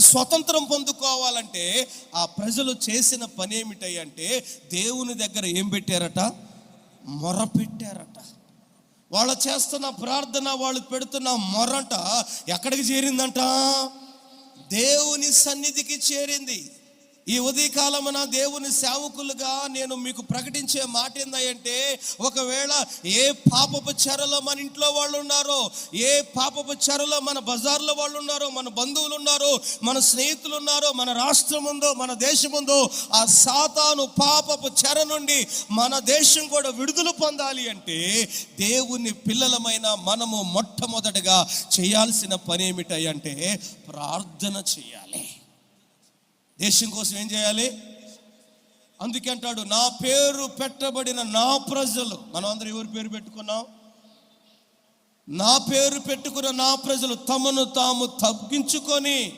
స్వతంత్రం పొందుకోవాలంటే ఆ ప్రజలు చేసిన పని ఏమిటంటే దేవుని దగ్గర ఏం పెట్టారట? మొర పెట్టారట. వాళ్ళు చేస్తున్న ప్రార్థన, వాళ్ళు పెడుతున్న మొరట ఎక్కడికి చేరిందంట? దేవుని సన్నిధికి చేరింది. ఈ ఉదయకాలమున దేవుని సేవకులుగా నేను మీకు ప్రకటించే మాట ఏందంటే, ఒకవేళ ఏ పాపపు చెరలో మన ఇంట్లో వాళ్ళు ఉన్నారో, ఏ పాపపు చెరలో మన బజార్లో వాళ్ళు ఉన్నారో, మన బంధువులు ఉన్నారో, మన స్నేహితులు ఉన్నారో, మన రాష్ట్రం ఉందో, మన దేశం ఉందో, ఆ సాతాను పాపపు చెర నుండి మన దేశం కూడా విడుదల పొందాలి అంటే దేవుని పిల్లలమైన మనము మొట్టమొదటిగా చేయాల్సిన పని ఏమిటంటే ప్రార్థన చేయాలి. దేశం కోసం ఏం చేయాలి? అందుకే అంటాడు, నా పేరు పెట్టబడిన నా ప్రజలు. మనం అందరం ఎవరి పేరు పెట్టుకున్నాం? నా పేరు పెట్టుకున్న నా ప్రజలు తమను తాము తగ్గించుకొని